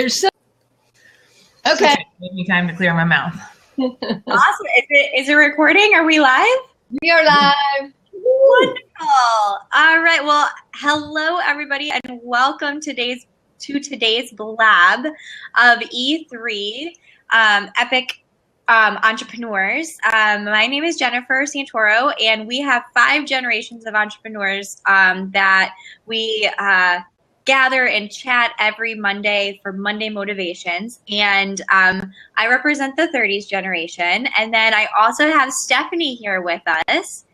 There's so okay. Give me time to clear my mouth. Awesome. Is it recording? Are we live? We are live. Wonderful. All right. Well, hello everybody, and welcome to today's Blab of E3 Epic Entrepreneurs. My name is Jennifer Santoro, and we have 5 generations of entrepreneurs that we gather and chat every Monday for Monday Motivations. And I represent the 30s generation. And then I also have Stephanie here with us,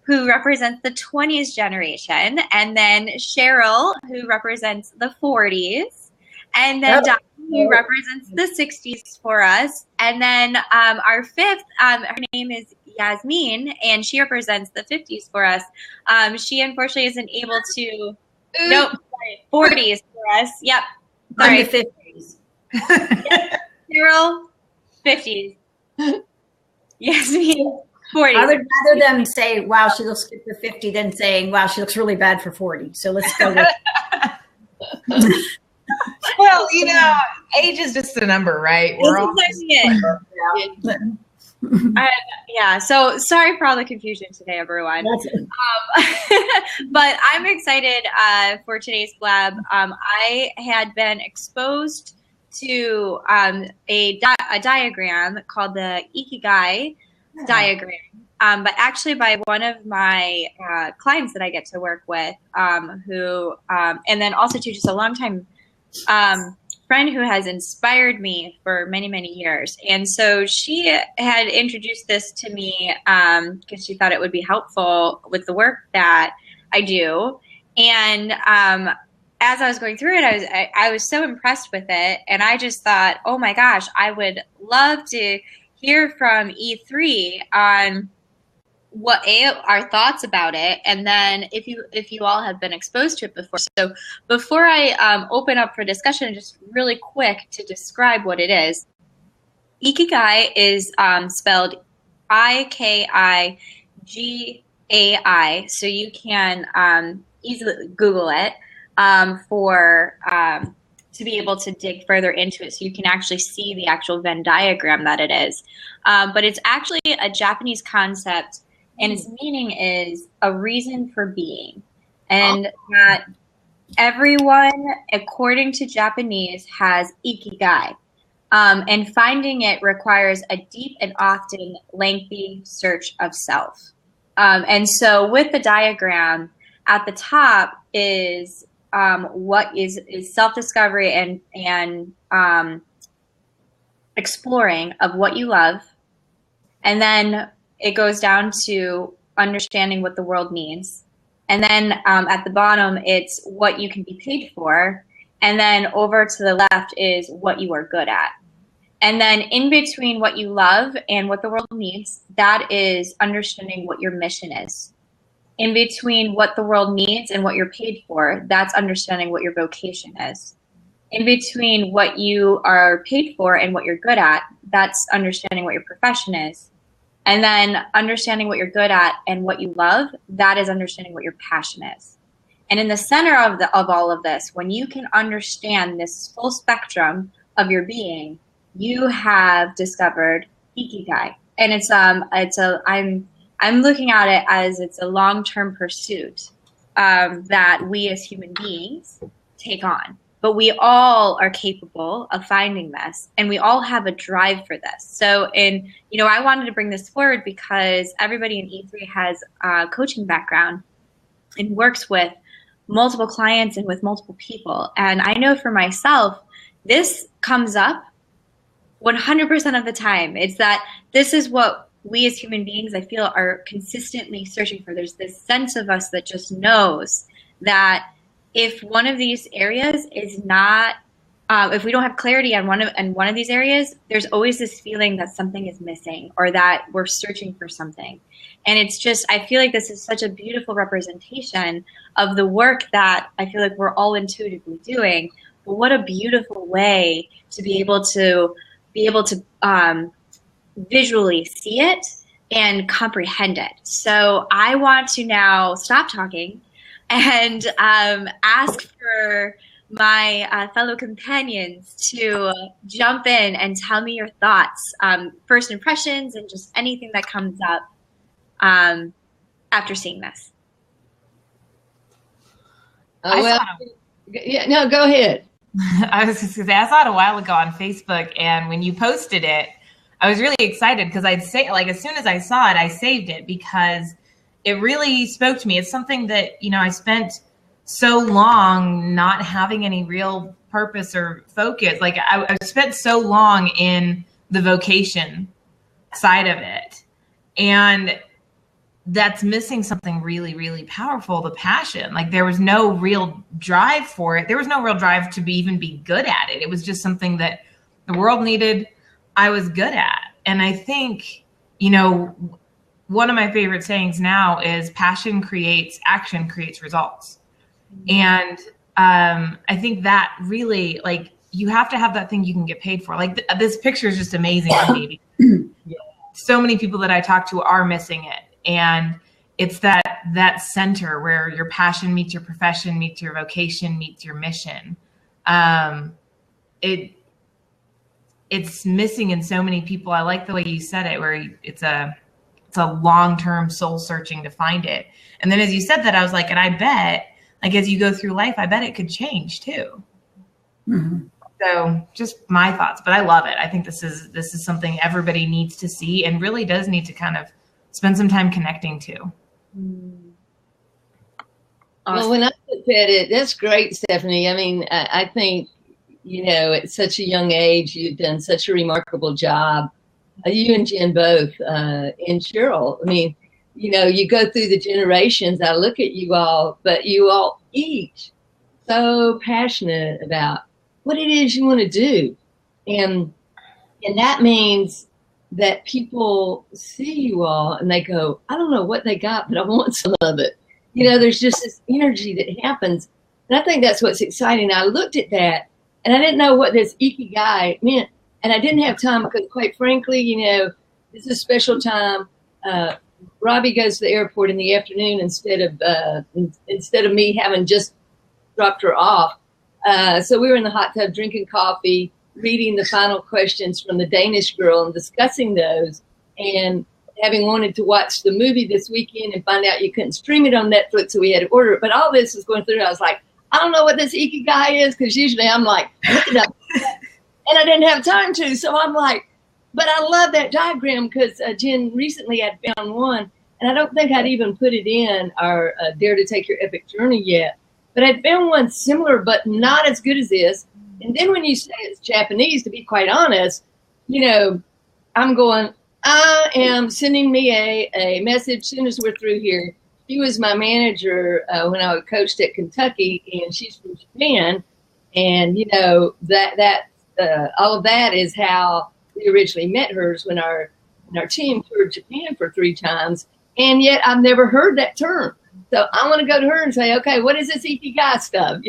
who represents the 20s generation. And then Cheryl, who represents the 40s. And then Donna, who represents the 60s for us. And then our 5th, her name is Yasmin, and she represents the 50s for us. She unfortunately isn't able to, nope, 40s for us. Yep. I'm the 50s. Yep. Cheryl, 50s. Yasmin, 40s. I would rather them say, wow, she looks good for 50 than saying, wow, she looks really bad for 40. So let's go with Well, you know, age is just a number, right? We're all yeah, so sorry for all the confusion today, everyone. But I'm excited for today's Blab. I had been exposed to a diagram called the IKIGAI diagram, but actually by one of my clients that I get to work with, who, and then also to just a longtime friend who has inspired me for many, many years. And so she had introduced this to me because she thought it would be helpful with the work that I do. And as I was going through it, I was so impressed with it. And I just thought, oh my gosh, I would love to hear from E3 on what our thoughts about it, and then if you all have been exposed to it before. So before I open up for discussion, just really quick to describe what it is. Ikigai is spelled IKIGAI, so you can easily Google it to be able to dig further into it, so you can actually see the actual Venn diagram that it is. But it's actually a Japanese concept, and its meaning is a reason for being. And that everyone, according to Japanese, has ikigai. And finding it requires a deep and often lengthy search of self. And so with the diagram, at the top is what is self-discovery and exploring of what you love. And then it goes down to understanding what the world needs. And then at the bottom, it's what you can be paid for. And then over to the left is what you are good at. And then in between what you love and what the world needs, that is understanding what your mission is. In between what the world needs and what you're paid for, that's understanding what your vocation is. In between what you are paid for and what you're good at, that's understanding what your profession is. And then understanding what you're good at and what you love, that is understanding what your passion is. And in the center of all of this, when you can understand this full spectrum of your being, you have discovered Ikigai. And I'm looking at it as it's a long-term pursuit that we as human beings take on. But we all are capable of finding this, and we all have a drive for this. So, I wanted to bring this forward because everybody in E3 has a coaching background and works with multiple clients and with multiple people. And I know for myself, this comes up 100% of the time. It's that this is what we as human beings, I feel, are consistently searching for. There's this sense of us that just knows that if one of these areas is not, if we don't have clarity on one of these areas, there's always this feeling that something is missing or that we're searching for something. And it's just, I feel like this is such a beautiful representation of the work that I feel like we're all intuitively doing. But what a beautiful way to be able to visually see it and comprehend it. So I want to now stop talking and ask for my fellow companions to jump in and tell me your thoughts, first impressions, and just anything that comes up after seeing this. Yeah, no, go ahead. I was just gonna say, I saw it a while ago on Facebook, and when you posted it, I was really excited because I'd say, like, as soon as I saw it, I saved it because it really spoke to me. It's something that, I spent so long not having any real purpose or focus. Like I spent so long in the vocation side of it, and that's missing something really, really powerful, the passion. Like there was no real drive for it. There was no real drive to even be good at it. It was just something that the world needed, I was good at. And I think, one of my favorite sayings now is passion creates action, creates results. And I think that really, like, you have to have that thing you can get paid for. Like this picture is just amazing to me. So many people that I talk to are missing it. And it's that center where your passion meets your profession, meets your vocation, meets your mission. It's missing in so many people. I like the way you said it, where it's a long-term soul searching to find it. And then as you said that, I was like, and I bet, like, as you go through life, I bet it could change too. Mm-hmm. So just my thoughts, but I love it. I think this is something everybody needs to see and really does need to kind of spend some time connecting to. Awesome. Well, when I look at it, that's great, Stephanie. I mean, I think, at such a young age, you've done such a remarkable job. You and Jen both, and Cheryl. I mean, you go through the generations. I look at you all, but you all each so passionate about what it is you want to do. And that means that people see you all and they go, I don't know what they got, but I want some of it. There's just this energy that happens. And I think that's what's exciting. I looked at that and I didn't know what this IKIGAI meant. And I didn't have time because, quite frankly, this is a special time. Robbie goes to the airport in the afternoon instead of me having just dropped her off. So we were in the hot tub drinking coffee, reading the final questions from the Danish Girl and discussing those, and having wanted to watch the movie this weekend and find out you couldn't stream it on Netflix, so we had to order it. But all this was going through. I was like, I don't know what this IKIGAI is, because usually I'm like, looking up. And I didn't have time to. So I'm like, but I love that diagram because Jen recently had found one, and I don't think I'd even put it in our Dare to Take Your Epic Journey yet. But I'd found one similar, but not as good as this. And then when you say it's Japanese, to be quite honest, I'm going, I am sending me a message as soon as we're through here. She was my manager when I coached at Kentucky, and she's from Japan. And, that all of that is how we originally met hers when our team toured Japan for 3 times. And yet I've never heard that term. So I want to go to her and say, okay, what is this IKIGAI stuff?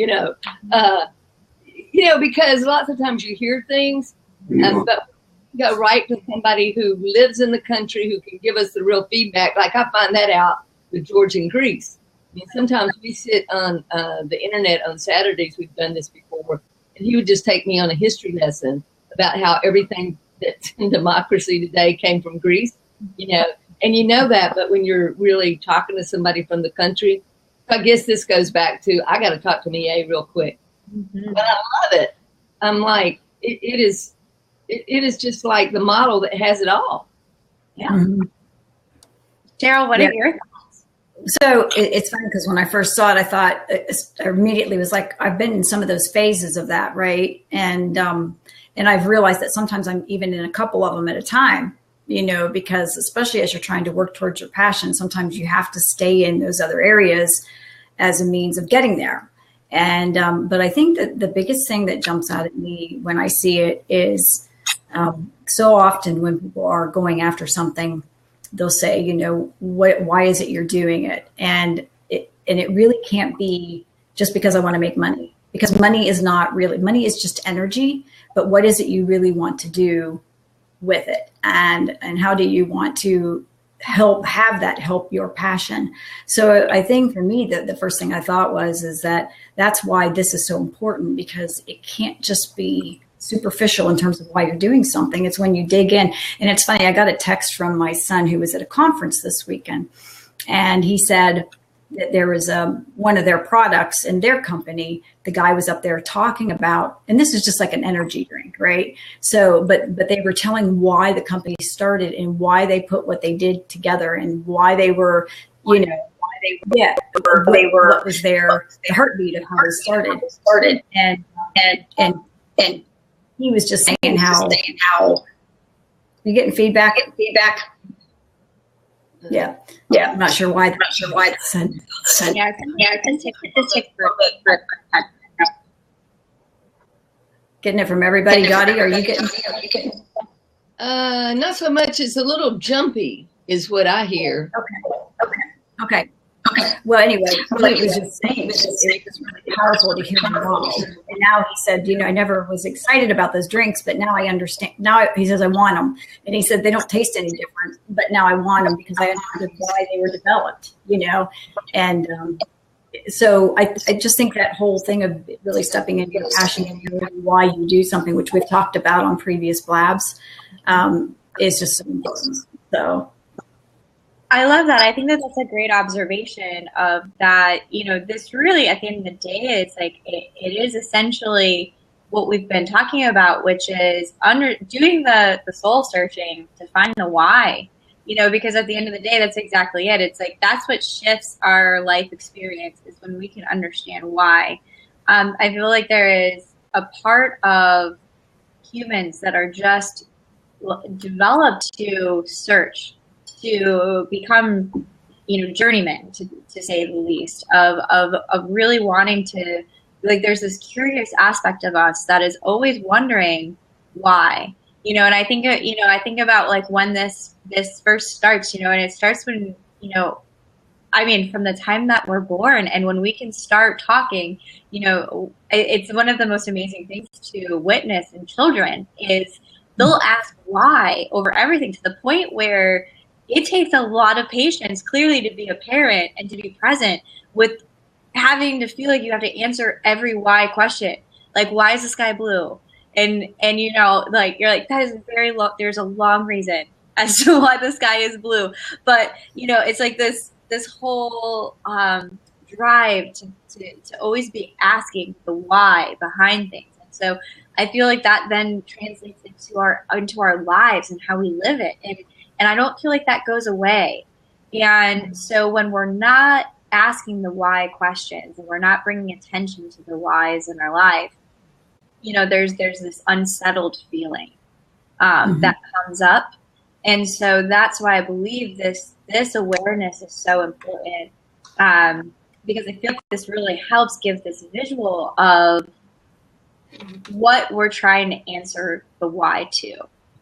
Because lots of times you hear things, but go right to somebody who lives in the country who can give us the real feedback. Like I find that out with George in Greece. I mean, sometimes we sit on the internet on Saturdays. We've done this before. And he would just take me on a history lesson about how everything that's in democracy today came from Greece, and that, but when you're really talking to somebody from the country, so I guess this goes back to, I got to talk to Mie real quick. Mm-hmm. But I love it. I'm like, it is just like the model that has it all. Yeah. Mm-hmm. Cheryl, what are your thoughts? So it's funny because when I first saw it, I thought I immediately was like, I've been in some of those phases of that, right? And I've realized that sometimes I'm even in a couple of them at a time, because especially as you're trying to work towards your passion, sometimes you have to stay in those other areas as a means of getting there. And but I think that the biggest thing that jumps out at me when I see it is so often when people are going after something, they'll say, why is it you're doing it? And it really can't be just because I want to make money, because money is just energy. But what is it you really want to do with it? And how do you want to help your passion. So I think for me, the first thing I thought is that that's why this is so important, because it can't just be superficial in terms of why you're doing something. It's when you dig in. And it's funny, I got a text from my son who was at a conference this weekend, and he said that there was one of their products in their company. The guy was up there talking about, and this is just like an energy drink, right? So, but they were telling why the company started and why they put what they did together and why they were, what was their heartbeat of how they started. And he was just saying how you getting feedback. Yeah. I'm not sure why. Getting it from everybody. Dottie, are you getting? Not so much. It's a little jumpy, is what I hear. Okay. Well, anyway, it was just saying, it was really powerful to hear him talk. And now he said, I never was excited about those drinks, but now I understand. Now he says, I want them. And he said, they don't taste any different, but now I want them because I understood why they were developed, And so I just think that whole thing of really stepping into your passion and why you do something, which we've talked about on previous blabs, is just so important. So I love that. I think that that's a great observation of that, this really, at the end of the day, it's like, it is essentially what we've been talking about, which is doing the soul searching to find the why, because at the end of the day, that's exactly it. It's like, that's what shifts our life experience, is when we can understand why. I feel like there is a part of humans that are just developed to search, to become, journeymen, to say the least, of really wanting to, like, there's this curious aspect of us that is always wondering why, and I think, I think about like when this first starts, and it starts when, from the time that we're born, and when we can start talking, it's one of the most amazing things to witness in children is they'll ask why over everything, to the point where it takes a lot of patience, clearly, to be a parent and to be present with having to feel like you have to answer every why question. Like, why is the sky blue? And like, you're like, that is very long. There's a long reason as to why the sky is blue. But, it's like this whole drive to always be asking the why behind things. And so I feel like that then translates into our lives and how we live it. And I don't feel like that goes away. And so when we're not asking the why questions and we're not bringing attention to the whys in our life, there's this unsettled feeling that comes up. And so that's why I believe this awareness is so important, because I feel like this really helps give this visual of what we're trying to answer the why to,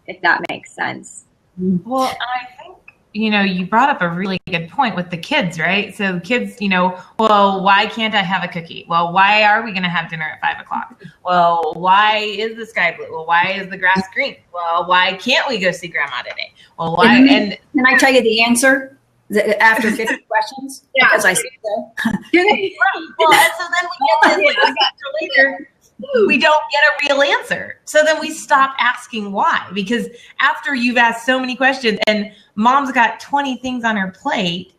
if that makes sense. Well, I think, you brought up a really good point with the kids, right? So kids, well, why can't I have a cookie? Well, why are we going to have dinner at 5 o'clock? Well, why is the sky blue? Well, why is the grass green? Well, why can't we go see grandma today? Well, why? And can I tell you the answer after 50 questions? Yeah. Because I said so. Well, and so then we get this later. We don't get a real answer. So then we stop asking why, because after you've asked so many questions and mom's got 20 things on her plate,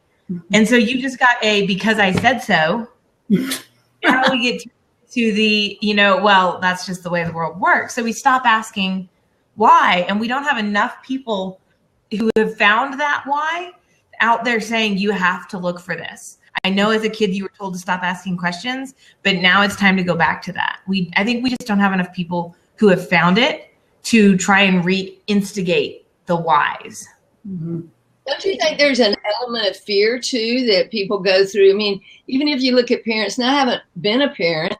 and so you just got because I said so. Now we get to the, well, that's just the way the world works. So we stop asking why, and we don't have enough people who have found that why out there saying you have to look for this. I know as a kid you were told to stop asking questions, but now it's time to go back to that. I think we just don't have enough people who have found it to try and reinstigate the whys. Mm-hmm. Don't you think there's an element of fear too that people go through? I mean, even if you look at parents, and I haven't been a parent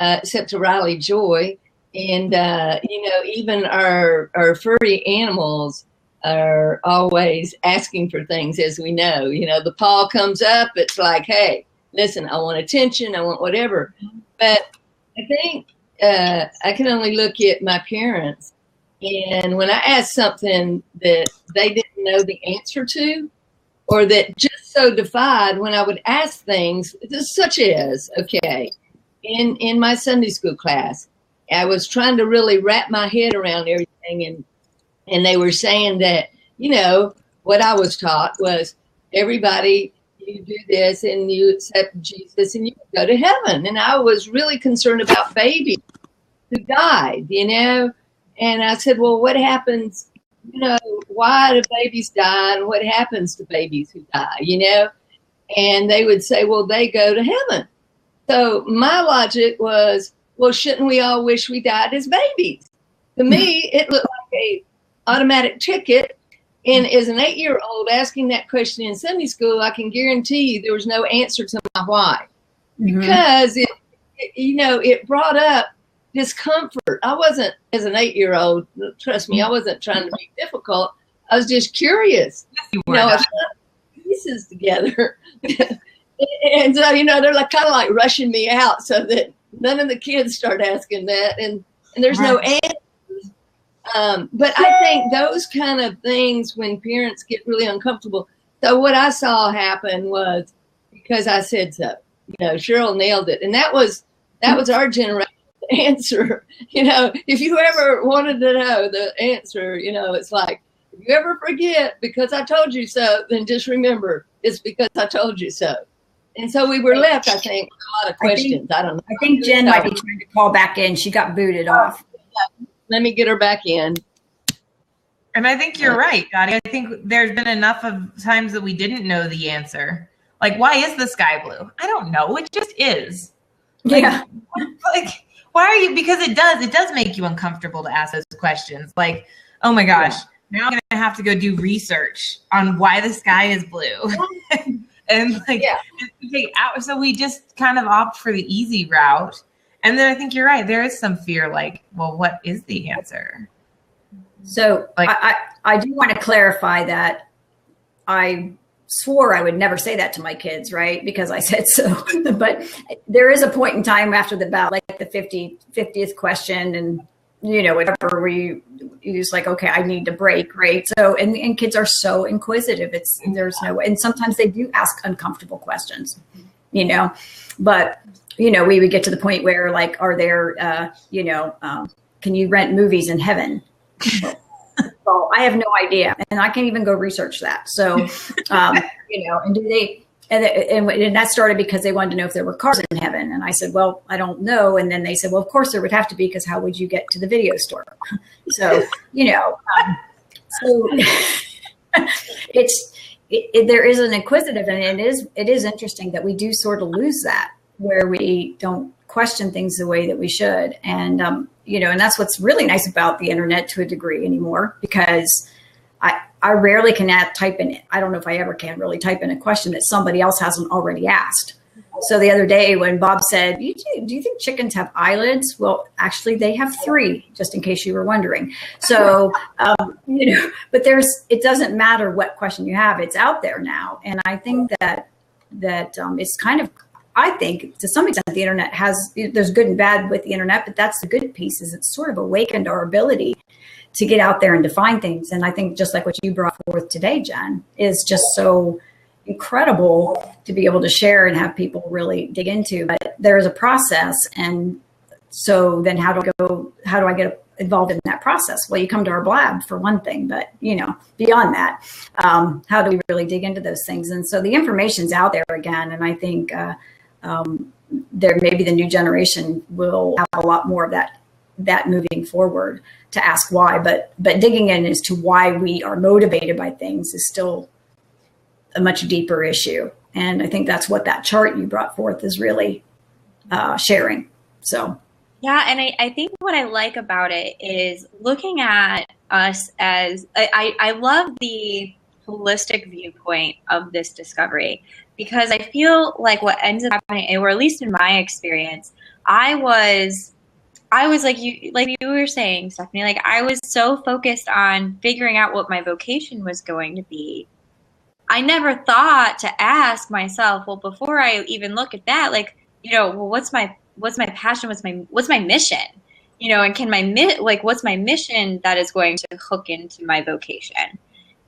except to Riley Joy, and even our furry animals are always asking for things, as we know. The paw comes up, it's like, hey, listen, I want attention, I want whatever. But I think I can only look at my parents, and when I asked something that they didn't know the answer to, or that just so defied when I would ask things such as, okay, in my Sunday school class, I was trying to really wrap my head around everything, and they were saying that, you know, what I was taught was everybody, you do this and you accept Jesus and you go to heaven. And I was really concerned about babies who died, you know. And I said, well, what happens, you know, why do babies die and what happens to babies who die, you know? And they would say, well, they go to heaven. So my logic was, well, shouldn't we all wish we died as babies? To me, it looked like a automatic ticket. And as an 8-year-old asking that question in Sunday school, I can guarantee you there was no answer to my why. Because it you know, it brought up discomfort. I wasn't, as an 8-year-old, trust me, I wasn't trying to be difficult. I was just curious. You know, I was putting pieces together. And so, you know, they're like kind of like rushing me out so that none of the kids start asking that. And there's no answers. But I think those kind of things when parents get really uncomfortable. So what I saw happen was because I said so. You know, Cheryl nailed it. And that was our generation's answer. You know, if you ever wanted to know the answer, you know, it's like, if you ever forget because I told you so, then just remember it's because I told you so. And so we were left, I think, with a lot of questions. I don't know. I think Jen might be trying to call back in. She got booted off. Let me get her back in. And I think you're right, Dottie. I think there's been enough of times that we didn't know the answer. Like, why is the sky blue? I don't know. It just is. Like, Yeah. Like, why are you? Because it does make you uncomfortable to ask those questions. Like, oh my gosh, now I'm going to have to go do research on why the sky is blue. And like, take hours. So we just kind of opt for the easy route. And then I think you're right. There is some fear like, well, what is the answer? So like, I do want to clarify that I swore I would never say that to my kids, right? Because I said so. But there is a point in time after the ballot, like the 50th question and, you know, whatever, where you just like, okay, I need to break, right? So, and kids are so inquisitive. There's no way. And sometimes they do ask uncomfortable questions, you know, but, you know, we would get to the point where like, are there, you know, can you rent movies in heaven? Well, I have no idea. And I can't even go research that. So, you know, and do they, and that started because they wanted to know if there were cars in heaven. And I said, well, I don't know. And then they said, well, of course there would have to be, because how would you get to the video store? So, you know, so there is an inquisitive, and it is interesting that we do sort of lose that, where we don't question things the way that we should. And, you know, and that's what's really nice about the internet to a degree anymore, because I rarely can type in, I don't know if I ever can really type in a question that somebody else hasn't already asked. So the other day when Bob said, do you think chickens have eyelids? Well, actually they have 3, just in case you were wondering. So, you know, but it doesn't matter what question you have, it's out there now. And I think that it's kind of, I think to some extent the internet there's good and bad with the internet, but that's the good piece, is it's sort of awakened our ability to get out there and define things. And I think just like what you brought forth today, Jen, is just so incredible to be able to share and have people really dig into. But there is a process. And so then how do I get involved in that process? Well, you come to our blab for one thing, but you know, beyond that, how do we really dig into those things? And so the information's out there again. And I think there maybe the new generation will have a lot more of that moving forward, to ask why, but digging in as to why we are motivated by things is still a much deeper issue. And I think that's what that chart you brought forth is really sharing. So. Yeah. And I think what I like about it is looking at us as, I love the holistic viewpoint of this discovery, because I feel like what ends up happening, or at least in my experience, I was like you were saying, Stephanie, like I was so focused on figuring out what my vocation was going to be. I never thought to ask myself, well, before I even look at that, like, you know, well, what's my passion? What's my mission? You know, and what's my mission that is going to hook into my vocation?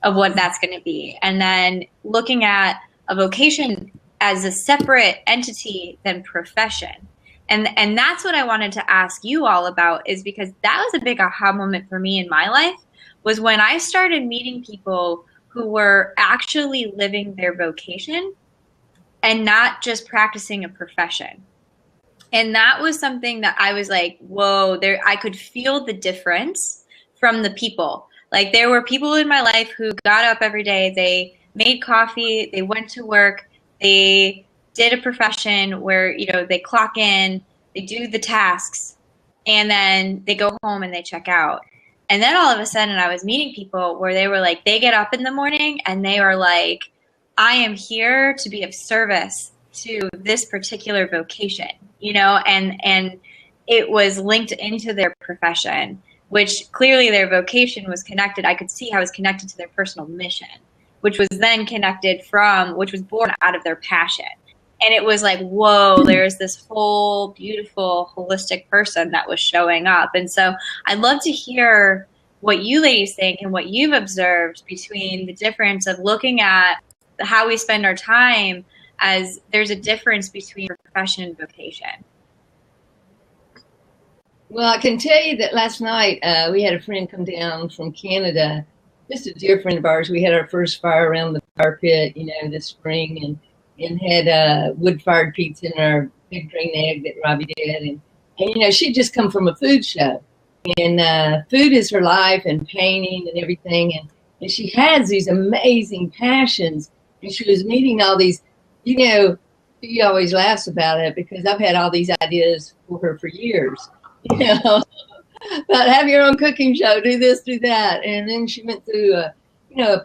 of what that's going to be. And then looking at a vocation as a separate entity than profession. And that's what I wanted to ask you all about, is because that was a big aha moment for me in my life, was when I started meeting people who were actually living their vocation and not just practicing a profession. And that was something that I was like, whoa, there, I could feel the difference from the people. Like, there were people in my life who got up every day, they made coffee, they went to work, they did a profession where, you know, they clock in, they do the tasks, and then they go home and they check out. And then all of a sudden I was meeting people where they were like, they get up in the morning and they are like, I am here to be of service to this particular vocation, you know, and it was linked into their profession, which clearly their vocation was connected. I could see how it was connected to their personal mission, which was then connected from, which was born out of their passion. And it was like, whoa, there's this whole beautiful, holistic person that was showing up. And so I'd love to hear what you ladies think and what you've observed between the difference of looking at how we spend our time, as there's a difference between profession and vocation. Well, I can tell you that last night we had a friend come down from Canada, just a dear friend of ours. We had our first fire around the fire pit, you know, this spring, and had wood-fired pizza and our big green egg that Robbie did. And you know, she'd just come from a food show. And food is her life, and painting and everything. And she has these amazing passions. And she was meeting all these, you know, she always laughs about it because I've had all these ideas for her for years. You know, about have your own cooking show, do this, do that. And then she went through a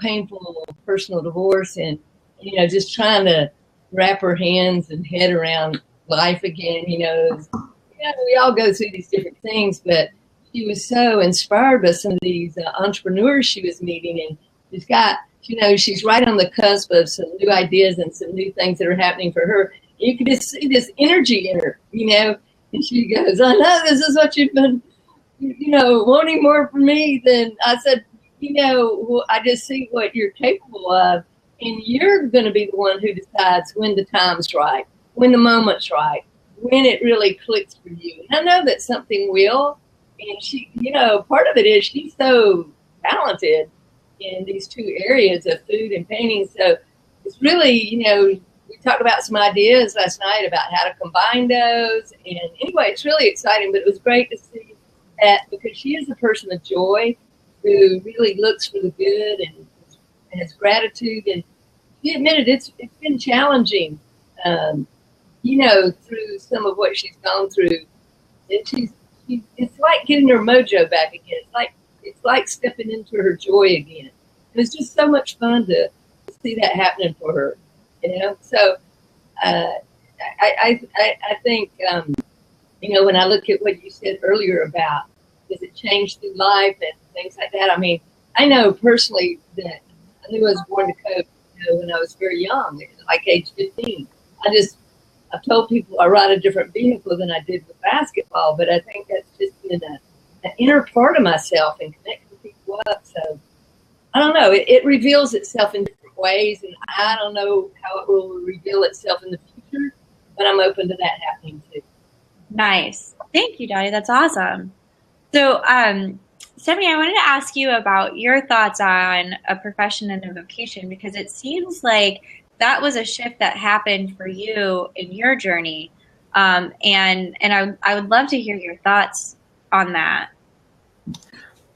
painful personal divorce, and, you know, just trying to wrap her hands and head around life again. You know, we all go through these different things, but she was so inspired by some of these entrepreneurs she was meeting, and she's got, you know, she's right on the cusp of some new ideas and some new things that are happening for her. You can just see this energy in her, you know, and she goes, I know this is what you've been, you know, wanting more from me. Then I said, you know, well, I just see what you're capable of, and you're going to be the one who decides when the time's right, when the moment's right, when it really clicks for you. And I know that something will. And she, you know, part of it is she's so talented in these two areas of food and painting. So it's really, you know, we talked about some ideas last night about how to combine those. And anyway, it's really exciting, but it was great to see that, because she is a person of joy who really looks for the good and has gratitude. And she admitted it's been challenging, you know, through some of what she's gone through. And it's like getting her mojo back again. It's like stepping into her joy again. And it's just so much fun to see that happening for her, you know. So I think you know, when I look at what you said earlier about does it change through life and things like that. I mean, I know personally that I knew I was born to coach, you know, when I was very young, like age 15. I've told people I ride a different vehicle than I did with basketball, but I think that's just been an inner part of myself and connecting people up. So I don't know. It reveals itself in different ways, and I don't know how it will reveal itself in the future, but I'm open to that happening too. Nice. Thank you, Dottie. That's awesome. So, Stephanie, I wanted to ask you about your thoughts on a profession and a vocation, because it seems like that was a shift that happened for you in your journey. And I would love to hear your thoughts on that.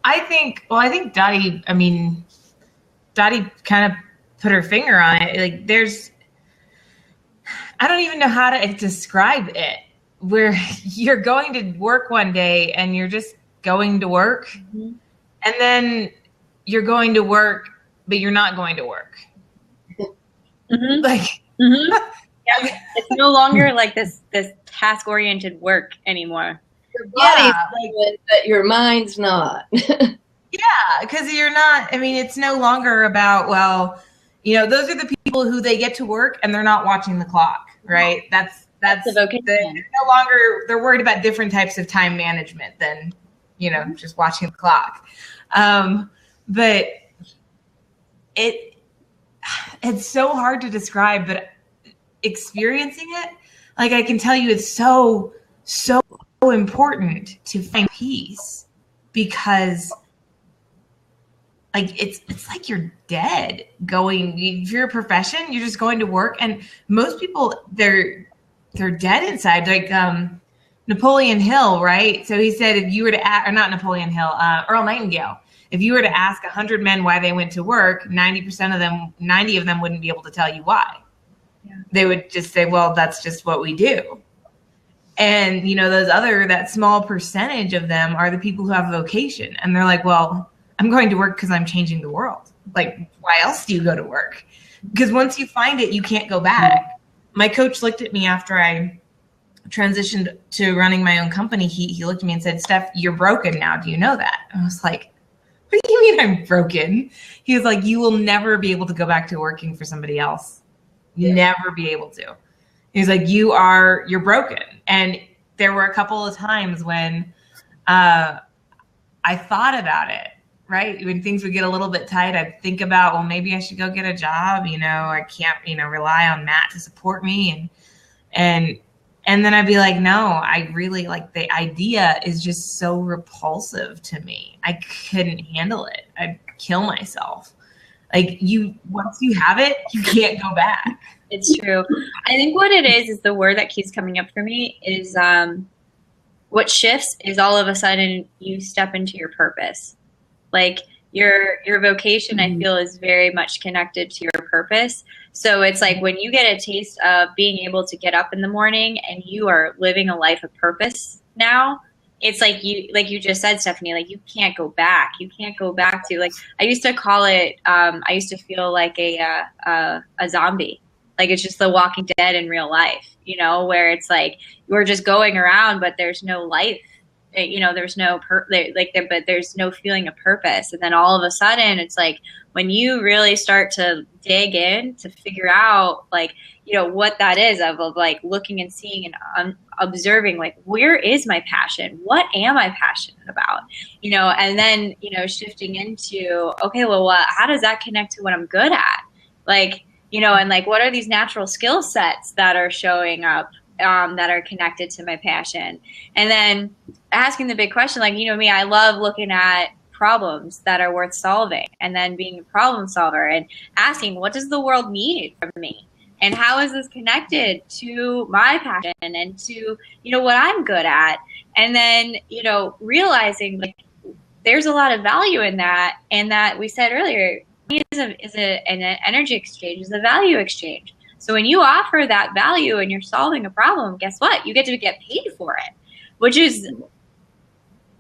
I think Dottie kind of put her finger on it. Like, I don't even know how to describe it, where you're going to work one day and you're just going to work, mm-hmm. and then you're going to work, but you're not going to work. Mm-hmm. Like, mm-hmm. Yeah, it's no longer like this task-oriented work anymore. Your body's moving, but your mind's not. Yeah, because you're not. I mean, it's no longer about, well, you know, those are the people who they get to work and they're not watching the clock, right? That's the vocation. They're no longer. They're worried about different types of time management than, you know, just watching the clock. But it's so hard to describe, but experiencing it, like I can tell you, it's so important to find peace, because like it's like you're dead going. If you're a profession, you're just going to work, and most people they're dead inside. Like Napoleon Hill, right? So he said, if you were to ask, or not Napoleon Hill, Earl Nightingale, if you were to ask 100 men why they went to work, 90 of them wouldn't be able to tell you why. Yeah. They would just say, well, that's just what we do. And, you know, that small percentage of them are the people who have a vocation. And they're like, well, I'm going to work because I'm changing the world. Like, why else do you go to work? Because once you find it, you can't go back. My coach looked at me after I transitioned to running my own company. He looked at me and said, Steph, you're broken now. Do you know that? I was like, what do you mean I'm broken? He was like, you will never be able to go back to working for somebody else. Never be able to. He was like, you're broken. And there were a couple of times when I thought about it, right? When things would get a little bit tight, I'd think about, well, maybe I should go get a job. You know, I can't, rely on Matt to support me. And then I'd be like, no, I really like the idea is just so repulsive to me. I couldn't handle it. I'd kill myself. Like once you have it, you can't go back. It's true. I think what it is the word that keeps coming up for me is what shifts is all of a sudden you step into your purpose. Like your vocation, I feel, is very much connected to your purpose. So it's like when you get a taste of being able to get up in the morning and you are living a life of purpose now, it's like you just said, Stephanie, like you can't go back. You can't go back to, like, I used to call it, I used to feel like a zombie. Like it's just the Walking Dead in real life, where it's like you're just going around, but there's no life. There's no but there's no feeling of purpose. And then all of a sudden it's like when you really start to dig in to figure out what that is of like looking and seeing and observing, like, where is my passion? What am I passionate about? And then, shifting into, okay, well, how does that connect to what I'm good at? Like, and like, what are these natural skill sets that are showing up that are connected to my passion? And then asking the big question, like, me, I love looking at problems that are worth solving and then being a problem solver and asking, what does the world need from me? And how is this connected to my passion and to, what I'm good at? And then, realizing like there's a lot of value in that. And that we said earlier, an energy exchange, is a value exchange. So when you offer that value and you're solving a problem, guess what? You get to get paid for it, which is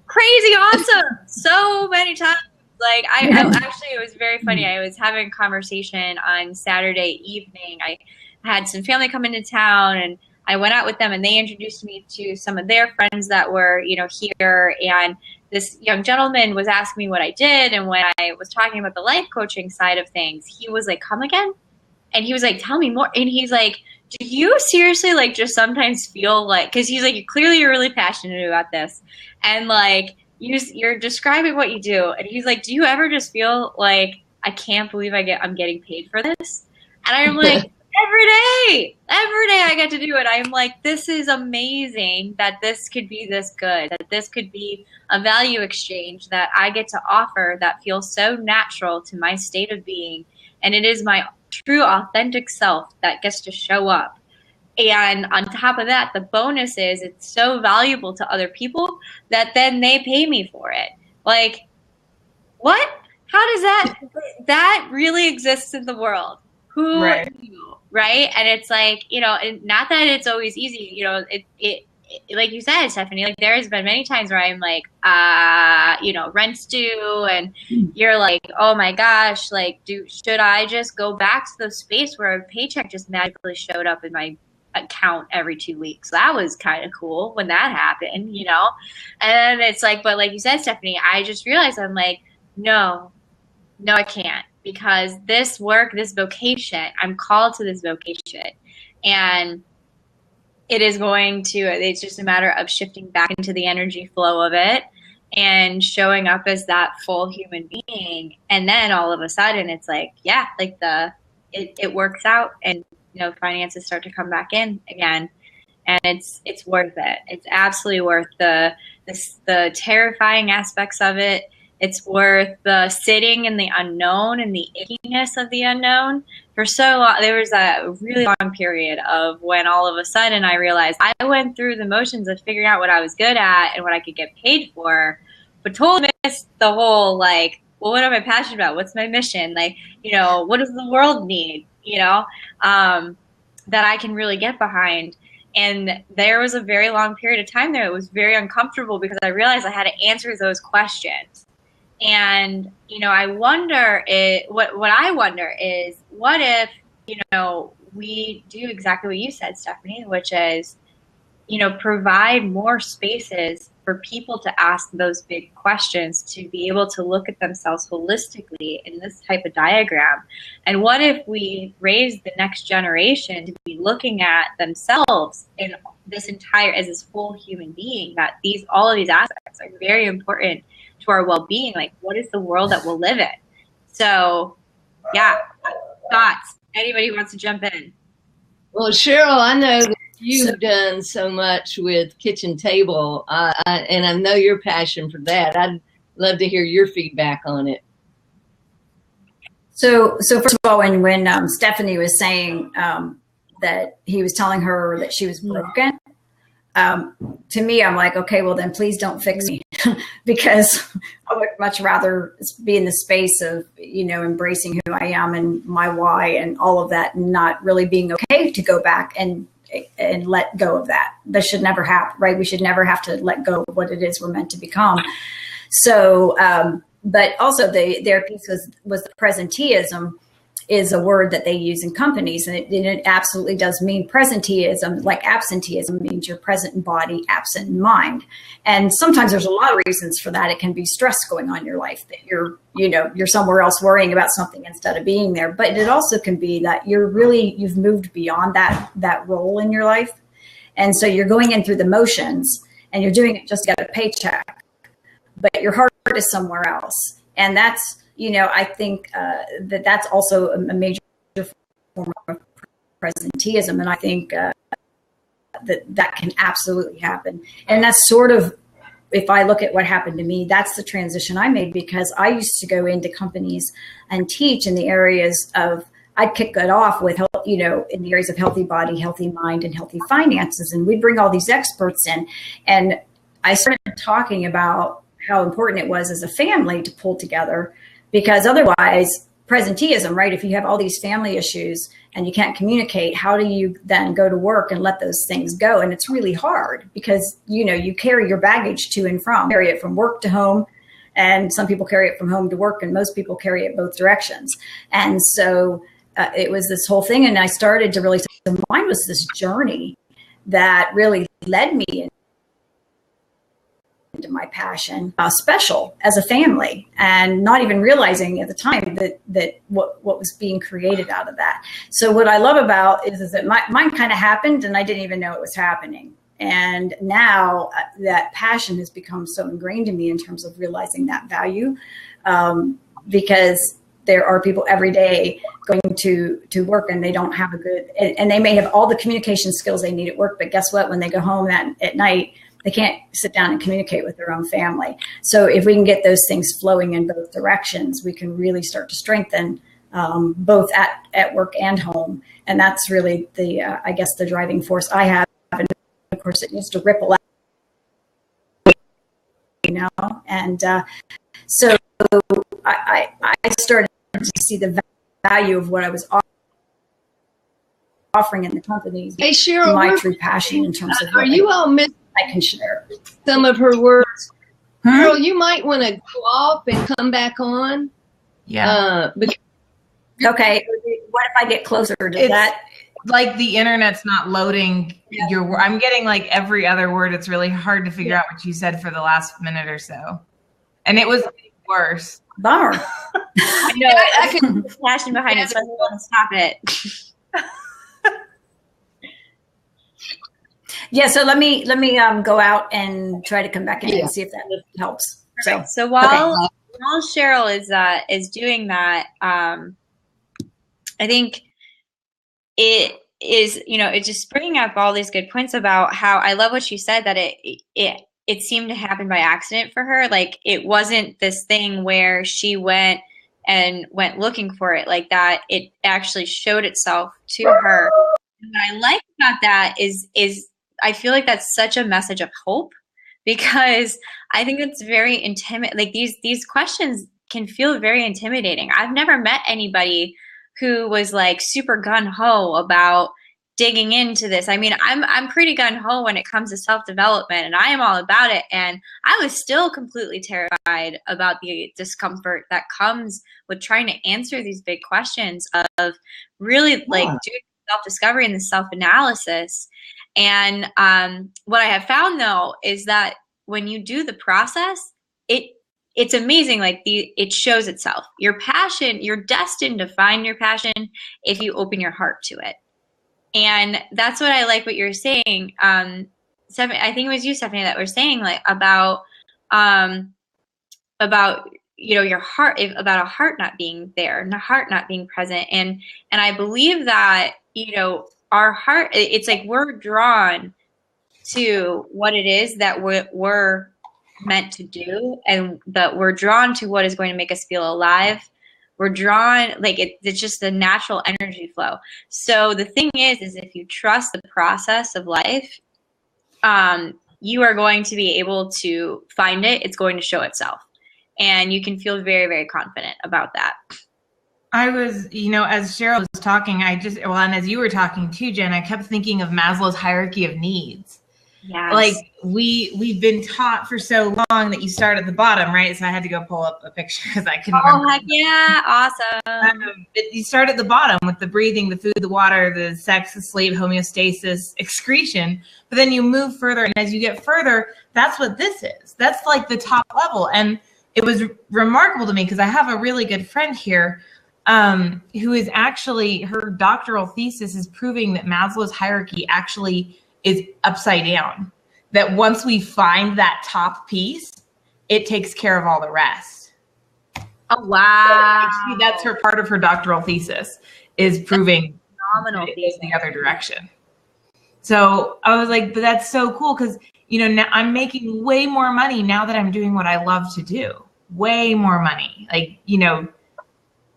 crazy awesome. So many times. Like I actually, it was very funny. I was having a conversation on Saturday evening. I had some family come into town and I went out with them and they introduced me to some of their friends that were, here. And this young gentleman was asking me what I did. And when I was talking about the life coaching side of things, he was like, come again? And he was like, tell me more. And he's like, do you seriously like just sometimes feel like, cause he's like, clearly you're really passionate about this. And like, you're describing what you do. And he's like, do you ever just feel like, I can't believe I'm getting paid for this? And I'm like, every day I get to do it. I'm like, this is amazing that this could be this good, that this could be a value exchange that I get to offer that feels so natural to my state of being. And it is my true authentic self that gets to show up. And on top of that, the bonus is it's so valuable to other people that then they pay me for it. Like, what? How does that really exists in the world? Who knew, right? And it's like, not that it's always easy, it like you said, Stephanie, like there has been many times where I'm like, rent's due and you're like, oh my gosh, like, should I just go back to the space where a paycheck just magically showed up in my account every 2 weeks? That was kind of cool when that happened, and it's like, but like you said, Stephanie, I just realized I'm like, no, I can't, because this work, this vocation, I'm called to this vocation, and it's just a matter of shifting back into the energy flow of it and showing up as that full human being. And then all of a sudden it's like, yeah, like it works out, and finances start to come back in again. And it's worth it. It's absolutely worth the terrifying aspects of it. It's worth the sitting in the unknown and the ickiness of the unknown. For so long, there was a really long period of when all of a sudden I realized I went through the motions of figuring out what I was good at and what I could get paid for, but totally missed the whole, like, well, what am I passionate about? What's my mission? Like, what does the world need? That I can really get behind. And there was a very long period of time there. It was very uncomfortable because I realized I had to answer those questions. And, I wonder, what I wonder is, what if, we do exactly what you said, Stephanie, which is, provide more spaces for people to ask those big questions, to be able to look at themselves holistically in this type of diagram. And what if we raise the next generation to be looking at themselves in this entire, as this full human being, that all of these aspects are very important to our well-being. Like, what is the world that we'll live in? So, yeah, thoughts? Anybody who wants to jump in? Well, Cheryl, I know that you've done so much with Kitchen Table, and I know your passion for that. I'd love to hear your feedback on it. So first of all, when Stephanie was saying that he was telling her that she was broken, to me, I'm like, okay, well then please don't fix me, because I would much rather be in the space of, embracing who I am and my why and all of that, and not really being okay to go back and let go of that. That should never happen, right? We should never have to let go of what it is we're meant to become. So, but also their piece was the presenteeism is a word that they use in companies, and it absolutely does mean presenteeism. Like absenteeism means you're present in body, absent in mind. And sometimes there's a lot of reasons for that. It can be stress going on in your life, that you're somewhere else worrying about something instead of being there. But it also can be that you've moved beyond that role in your life. And so you're going in through the motions and you're doing it just to get a paycheck, but your heart is somewhere else. And that's, I think that's also a major form of presenteeism. And I think that can absolutely happen. And that's sort of, if I look at what happened to me, that's the transition I made, because I used to go into companies and teach in the areas of, I'd kick it off with, in the areas of healthy body, healthy mind, and healthy finances. And we'd bring all these experts in. And I started talking about how important it was as a family to pull together, because otherwise, presenteeism, right? If you have all these family issues and you can't communicate, how do you then go to work and let those things go? And it's really hard, because, you carry your baggage to and from, carry it from work to home. And some people carry it from home to work, and most people carry it both directions. And so it was this whole thing. And I started to really, mine was this journey that really led me into my passion, special as a family, and not even realizing at the time that what was being created out of that. So what I love about is that mine kind of happened and I didn't even know it was happening. And now that passion has become so ingrained in me in terms of realizing that value, because there are people every day going to work and they don't have and they may have all the communication skills they need at work, but guess what? When they go home at night, they can't sit down and communicate with their own family. So if we can get those things flowing in both directions, we can really start to strengthen both at work and home. And that's really the driving force I have. And of course, it needs to ripple out, And so I started to see the value of what I was offering in the companies. Hey, Cheryl, my true passion in terms of are you all missing? I can share some of her words. Girl, you might want to go off and come back on. Yeah. Okay. What if I get closer to that? Like the internet's not loading your word. I'm getting like every other word. It's really hard to figure out what you said for the last minute or so. And it was worse. Bummer. I know. I could passion behind it, so I want to stop it. Yeah, so let me go out and try to come back in and see if that helps. So while Cheryl is doing that, I think it is, it's just bringing up all these good points about how I love what you said, that it seemed to happen by accident for her. Like, it wasn't this thing where she went looking for it like that. It actually showed itself to her. And what I like about that is I feel like that's such a message of hope, because I think it's very intimate. Like, these questions can feel very intimidating. I've never met anybody who was like super gung-ho about digging into this. I mean, I'm pretty gung-ho when it comes to self-development, and I am all about it. And I was still completely terrified about the discomfort that comes with trying to answer these big questions of really like doing self-discovery and the self-analysis. And what I have found, though, is that when you do the process, it's amazing. Like, it shows itself. Your passion, you're destined to find your passion if you open your heart to it. And that's what I like what you're saying. I think it was you, Stephanie, that were saying like about your heart, about a heart not being there and a heart not being present. And I believe that, our heart, it's like we're drawn to what it is that we're meant to do, and that we're drawn to what is going to make us feel alive. We're drawn, like, it's just the natural energy flow. So the thing is if you trust the process of life, you are going to be able to find it. It's going to show itself. And you can feel very, very confident about that. I was, as Cheryl was talking, and as you were talking too, Jen, I kept thinking of Maslow's hierarchy of needs. Yes. Like, we've been taught for so long that you start at the bottom, right? So I had to go pull up a picture because I couldn't remember. Oh, heck yeah. Awesome. You start at the bottom with the breathing, the food, the water, the sex, the sleep, homeostasis, excretion. But then you move further. And as you get further, that's what this is. That's like the top level. And it was remarkable to me because I have a really good friend here who is actually, her doctoral thesis is proving that Maslow's hierarchy actually is upside down. That once we find that top piece, it takes care of all the rest. Oh, wow. So that's her part of her doctoral thesis, is proving phenomenal it goes the other direction. So I was like, but that's so cool because, now I'm making way more money now that I'm doing what I love to do. Way more money. Like,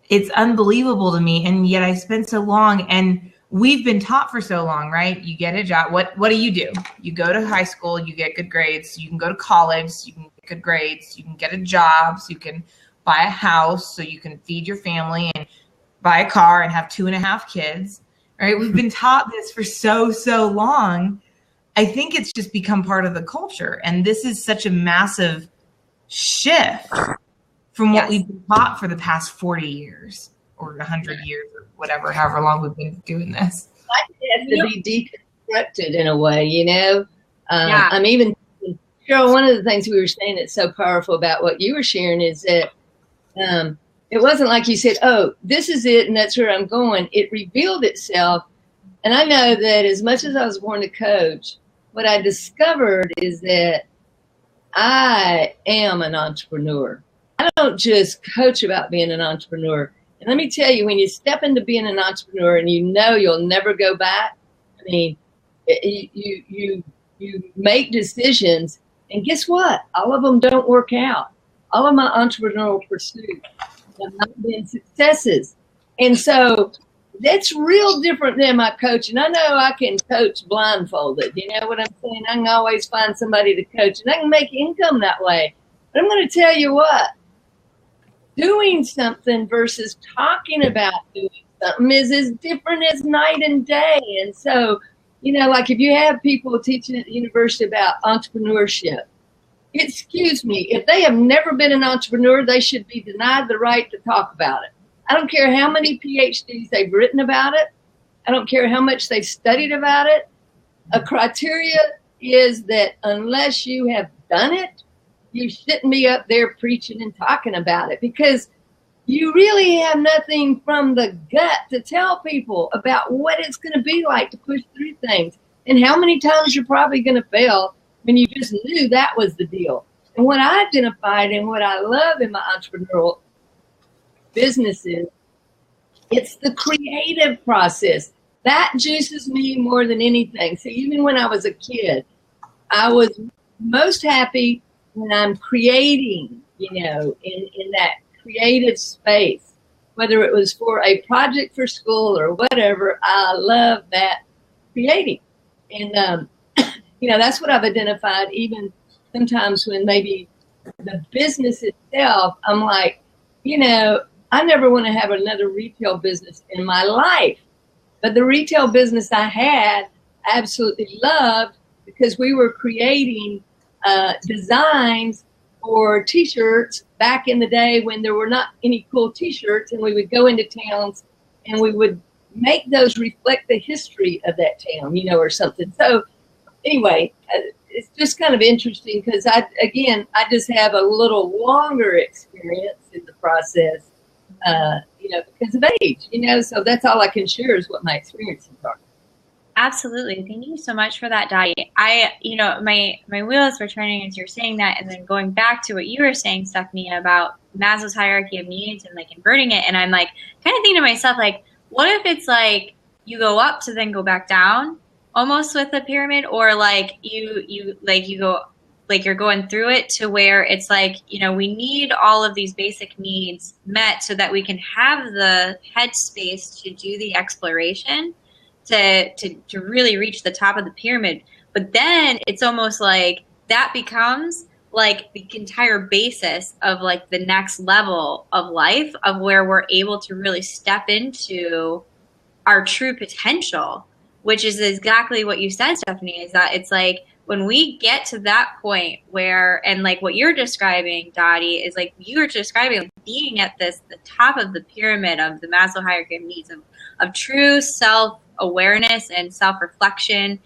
it's unbelievable to me. And yet I spent so long, and we've been taught for so long, right? You get a job. What do? You go to high school, you get good grades. You can go to college, you can get good grades. You can get a job, so you can buy a house, so you can feed your family and buy a car and have 2.5 kids, right? We've been taught this for so long. I think it's just become part of the culture. And this is such a massive shift from what we've been taught for the past 40 years or 100 years or whatever, however long we've been doing this. I think it has to be deconstructed in a way, I'm even, Cheryl, one of the things we were saying that's so powerful about what you were sharing is that it wasn't like you said, oh, this is it and that's where I'm going. It revealed itself. And I know that as much as I was born to coach, what I discovered is that I am an entrepreneur. I don't just coach about being an entrepreneur. And let me tell you, when you step into being an entrepreneur and you'll never go back, I mean, you make decisions, and guess what? All of them don't work out. All of my entrepreneurial pursuits have not been successes. And so that's real different than my coaching. I know I can coach blindfolded. You know what I'm saying? I can always find somebody to coach, and I can make income that way. But I'm going to tell you what. Doing something versus talking about doing something is as different as night and day. And so, like if you have people teaching at the university about entrepreneurship, excuse me, if they have never been an entrepreneur, they should be denied the right to talk about it. I don't care how many PhDs they've written about it. I don't care how much they've studied about it. A criteria is that unless you have done it, you shouldn't be up there preaching and talking about it, because you really have nothing from the gut to tell people about what it's going to be like to push through things and how many times you're probably going to fail when you just knew that was the deal. And what I identified and what I love in my entrepreneurial businesses, it's the creative process. That juices me more than anything. So even when I was a kid, I was most happy when I'm creating, in that creative space, whether it was for a project for school or whatever. I love that creating. And, that's what I've identified. Even sometimes when maybe the business itself, I'm like, I never want to have another retail business in my life. But the retail business I had, I absolutely loved, because we were creating designs for T-shirts back in the day when there were not any cool T-shirts, and we would go into towns and we would make those reflect the history of that town, or something. So anyway, it's just kind of interesting because I just have a little longer experience in the process, because of age, so that's all I can share is what my experiences are. Absolutely. Thank you so much for that, Dottie. My wheels were turning as you're saying that, and then going back to what you were saying, Stephanie, about Maslow's hierarchy of needs and like inverting it. And I'm like kind of thinking to myself, like, what if it's like you go up to then go back down almost with a pyramid, or like you go like you're going through it to where it's like, we need all of these basic needs met so that we can have the headspace to do the exploration to really reach the top of the pyramid. But then it's almost like that becomes like the entire basis of like the next level of life, of where we're able to really step into our true potential, which is exactly what you said, Stephanie, is that it's like when we get to that point where, and like what you're describing, Dottie, is like you were describing like being at the top of the pyramid of the Maslow hierarchy of needs, of true self-awareness and self-reflection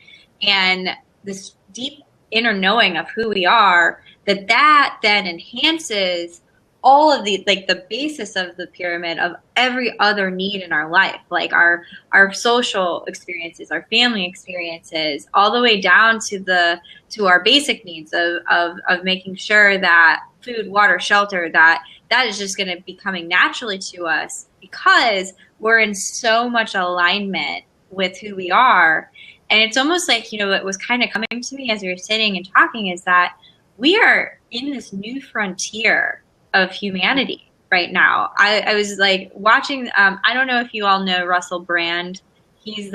and this deep inner knowing of who we are, that then enhances all of the, like the basis of the pyramid of every other need in our life, like our social experiences, our family experiences, all the way down to our basic needs of making sure that food, water, shelter, that is just going to be coming naturally to us because we're in so much alignment with who we are. And it's almost like, what was kind of coming to me as we were sitting and talking is that we are in this new frontier of humanity right now. I was like watching, I don't know if you all know Russell Brand. He's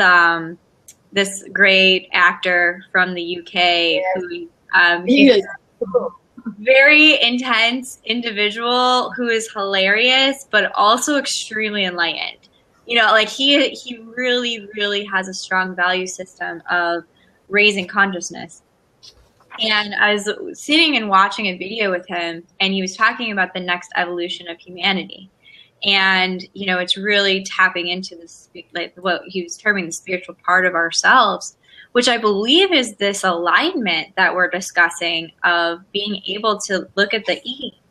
this great actor from the UK who he's a very intense individual who is hilarious, but also extremely enlightened. Like he really, really has a strong value system of raising consciousness. And I was sitting and watching a video with him, and he was talking about the next evolution of humanity. And, it's really tapping into this, like what he was terming the spiritual part of ourselves, which I believe is this alignment that we're discussing of being able to look at the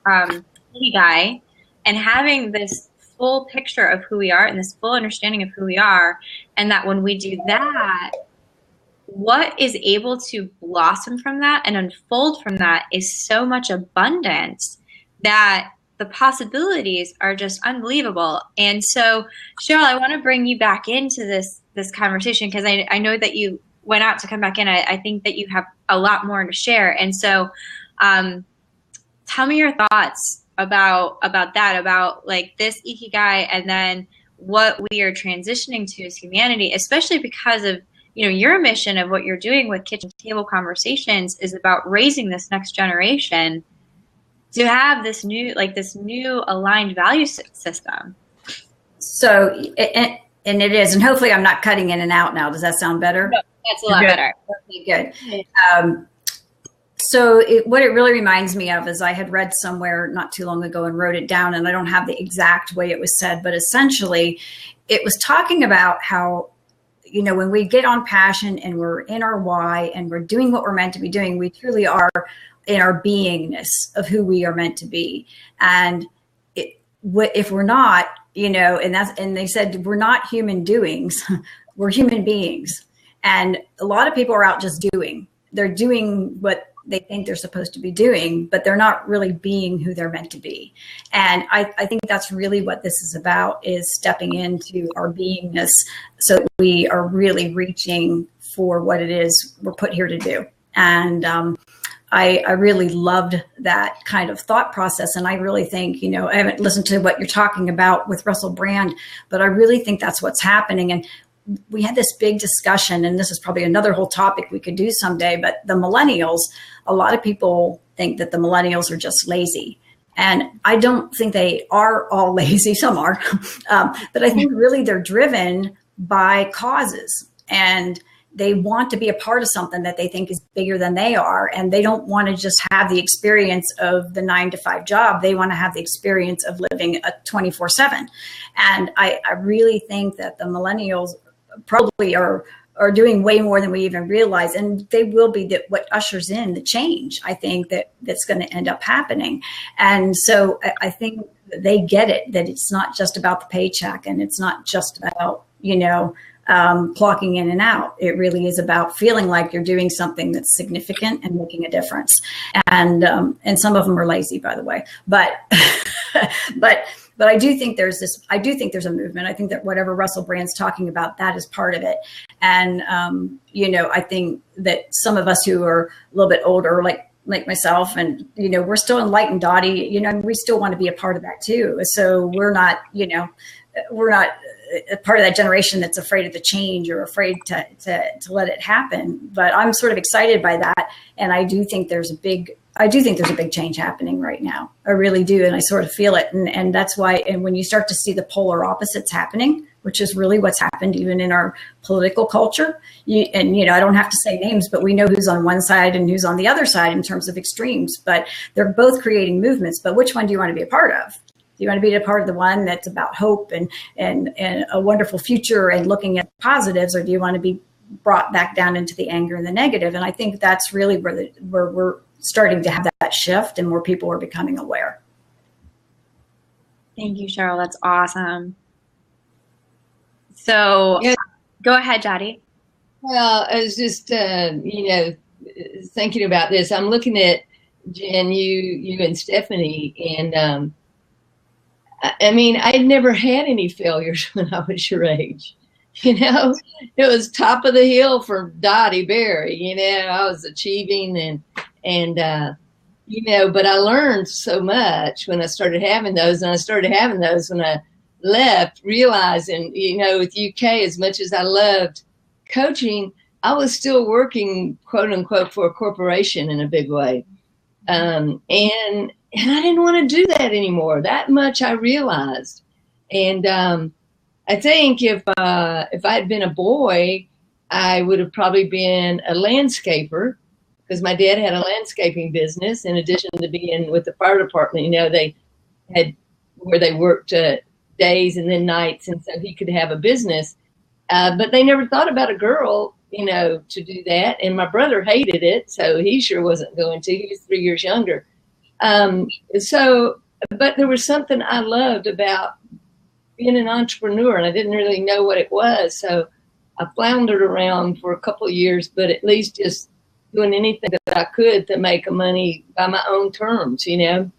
IKIGAI and having this full picture of who we are and this full understanding of who we are. And that when we do that, what is able to blossom from that and unfold from that is so much abundance that the possibilities are just unbelievable. And so, Cheryl, I want to bring you back into this conversation because I know that you went out to come back in. I think that you have a lot more to share. And so tell me your thoughts about that, about like this Ikigai and then what we are transitioning to as humanity, especially because of your mission of what you're doing with Kitchen Table Conversations is about raising this next generation to have this new aligned value system. So, and it is, and hopefully I'm not cutting in and out now. Does that sound better? No, that's a lot better. Okay, good. So what it really reminds me of is I had read somewhere not too long ago and wrote it down, and I don't have the exact way it was said, but essentially it was talking about how when we get on passion and we're in our why and we're doing what we're meant to be doing, we truly are in our beingness of who we are meant to be. And if we're not, and they said, we're not human doings, we're human beings. And a lot of people are out just doing. They're doing what they think they're supposed to be doing, but they're not really being who they're meant to be. And I think that's really what this is about, is stepping into our beingness so that we are really reaching for what it is we're put here to do. And I really loved that kind of thought process. And I really think, I haven't listened to what you're talking about with Russell Brand, but I really think that's what's happening. And we had this big discussion, and this is probably another whole topic we could do someday, but the millennials, a lot of people think that the millennials are just lazy. And I don't think they are all lazy. Some are. But I think really they're driven by causes, and they want to be a part of something that they think is bigger than they are. And they don't want to just have the experience of the 9-to-5 job. They want to have the experience of living a 24/7. And I really think that the millennials probably are doing way more than we even realize. And they will be what ushers in the change, I think, that's going to end up happening. And so I think they get it, that it's not just about the paycheck, and it's not just about, clocking in and out. It really is about feeling like you're doing something that's significant and making a difference. And some of them are lazy, by the way, but I do think there's a movement. I think that whatever Russell Brand's talking about, that is part of it. And, I think that some of us who are a little bit older, like myself, and, we're still enlightened, Dottie, we still want to be a part of that too. So we're not a part of that generation that's afraid of the change or afraid to let it happen. But I'm sort of excited by that. And I do think there's a big change happening right now. I really do. And I sort of feel it. And that's why, and when you start to see the polar opposites happening, which is really what's happened even in our political culture, I don't have to say names, but we know who's on one side and who's on the other side in terms of extremes, but they're both creating movements. But which one do you want to be a part of? Do you want to be a part of the one that's about hope and a wonderful future and looking at positives, or do you want to be brought back down into the anger and the negative? And I think that's really where we're starting to have that shift, and more people are becoming aware. Thank you, Cheryl. That's awesome. So yeah. Go ahead, Jody. Well, I was just, thinking about this. I'm looking at Jen, you and Stephanie, and I'd never had any failures when I was your age. It was top of the hill for Dottie Berry. I was achieving and but I learned so much when I started having those, and I started having those when I left, realizing, with UK, as much as I loved coaching, I was still working, quote unquote, for a corporation in a big way. And I didn't want to do that anymore. That much I realized. And I think if I had been a boy, I would have probably been a landscaper, because my dad had a landscaping business in addition to being with the fire department. They had where they worked days and then nights, and so he could have a business. But they never thought about a girl, to do that. And my brother hated it, so he sure wasn't going to. He was 3 years younger. But there was something I loved about being an entrepreneur, and I didn't really know what it was. So I floundered around for a couple of years, but at least just doing anything that I could to make money by my own terms, And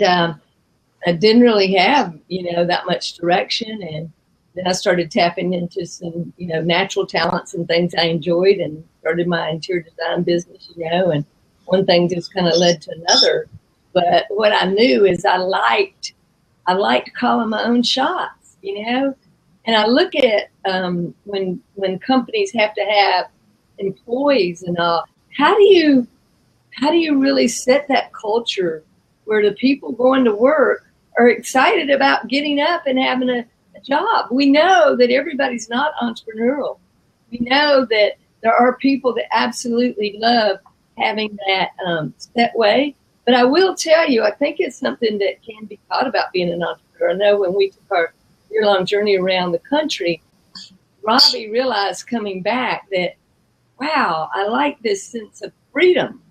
I didn't really have, that much direction. And then I started tapping into some, natural talents and things I enjoyed, and started my interior design business, and one thing just kind of led to another. But what I knew is I liked calling my own shots, And I look at when companies have to have employees and all, how do you really set that culture where the people going to work are excited about getting up and having a job? We know that everybody's not entrepreneurial. We know that there are people that absolutely love having that way. But I will tell you, I think it's something that can be taught about being an entrepreneur. I know when we took our year-long journey around the country, Robbie realized coming back that, wow, I like this sense of freedom,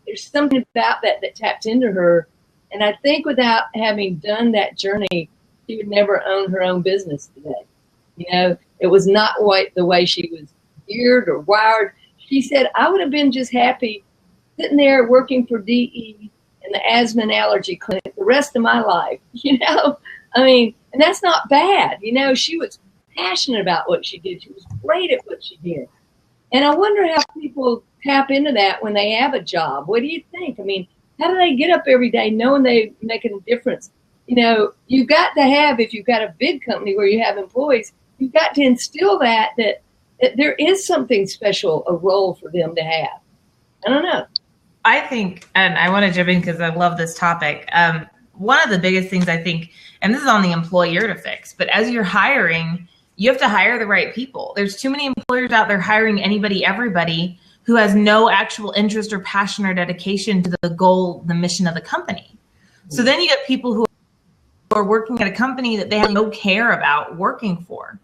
There's something about that tapped into her. And I think without having done that journey, she would never own her own business today. It was not the way she was geared or wired. She said, I would have been just happy sitting there working for DE in the asthma and allergy clinic the rest of my life, you know? I mean, and that's not bad. You know, she was passionate about what she did. She was great at what she did. And I wonder how people tap into that when they have a job. What do you think? I mean, how do they get up every day knowing they're making a difference? You know, you've got to have, if you've got a big company where you have employees, you've got to instill that there is something special, a role for them to have. I don't know. I think, and I want to jump in because I love this topic. One of the biggest things I think, and this is on the employer to fix, but as you're hiring, you have to hire the right people. There's too many employers out there hiring anybody, everybody who has no actual interest or passion or dedication to the goal, the mission of the company. So then you get people who are working at a company that they have no care about working for.